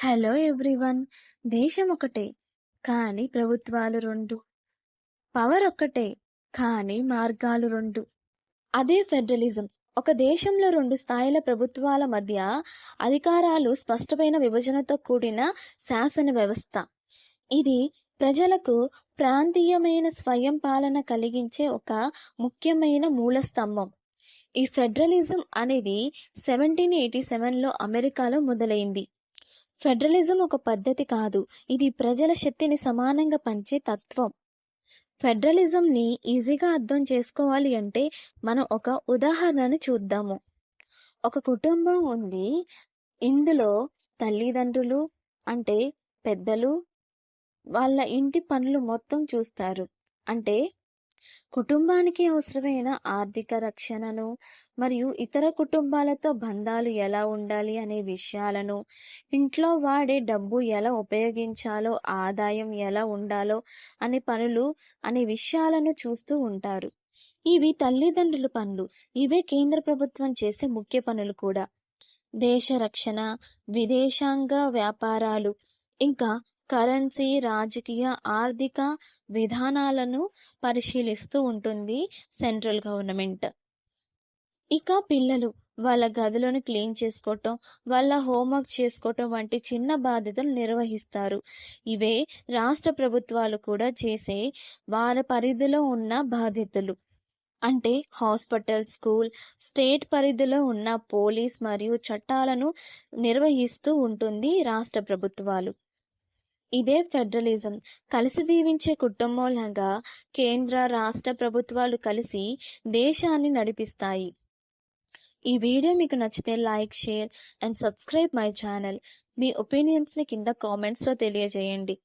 Hello everyone. దేశం ఒకటే కానీ ప్రభుత్వాలు రెండు. పవర్ ఒక్కటే కానీ మార్గాలు రెండు. అదే ఫెడరలిజం. ఒక దేశంలో రెండు స్థాయిల ప్రభుత్వాల మధ్య అధికారాలు స్పష్టమైన విభజనతో కూడిన శాసన వ్యవస్థ. ఇది ప్రజలకు ప్రాంతీయమైన స్వయం పాలన కలిగించే ఒక ముఖ్యమైన మూలస్తంభం. ఈ ఫెడరలిజం అనేది 1787లో అమెరికాలో మొదలైంది. ఫెడరలిజం ఒక పద్ధతి కాదు, ఇది ప్రజల శక్తిని సమానంగా పంచే తత్వం. ఫెడరలిజంని ఈజీగా అర్థం చేసుకోవాలి అంటే మనం ఒక ఉదాహరణను చూద్దాము. ఒక కుటుంబం ఉంది. ఇందులో తల్లిదండ్రులు అంటే పెద్దలు వాళ్ళ ఇంటి పనులు మొత్తం చూస్తారు. అంటే కుటుంబానికి అవసరమైన ఆర్థిక రక్షణను మరియు ఇతర కుటుంబాలతో బంధాలు ఎలా ఉండాలి అనే విషయాలను, ఇంట్లో వాడే డబ్బు ఎలా ఉపయోగించాలో, ఆదాయం ఎలా ఉండాలో అనే విషయాలను చూస్తూ ఉంటారు. ఇవి తల్లిదండ్రుల పనులు. ఇవే కేంద్ర ప్రభుత్వం చేసే ముఖ్య పనులు కూడా. దేశ రక్షణ, విదేశాంగ వ్యాపారాలు, ఇంకా కరెన్సీ, రాజకీయ, ఆర్థిక విధానాలను పరిశీలిస్తూ ఉంటుంది సెంట్రల్ గవర్నమెంట్. ఇక పిల్లలు వాళ్ళ గదులను క్లీన్ చేసుకోవటం, వాళ్ళ హోంవర్క్ చేసుకోవటం వంటి చిన్న బాధ్యతలు నిర్వహిస్తారు. ఇవే రాష్ట్ర ప్రభుత్వాలు కూడా చేసే వారి పరిధిలో ఉన్న బాధ్యతలు. అంటే హాస్పిటల్, స్కూల్, స్టేట్ పరిధిలో ఉన్న పోలీస్ మరియు చట్టాలను నిర్వహిస్తూ ఉంటుంది రాష్ట్ర ప్రభుత్వాలు. ఇదే ఫెడరలిజం. కలిసి దీవించే కుటుంబంలాగా కేంద్ర రాష్ట్ర ప్రభుత్వాలు కలిసి దేశాన్ని నడిపిస్తాయి. ఈ వీడియో మీకు నచ్చితే like, share and subscribe my channel. మీ ఒపీనియన్స్ని కింద కామెంట్స్లో తెలియజేయండి.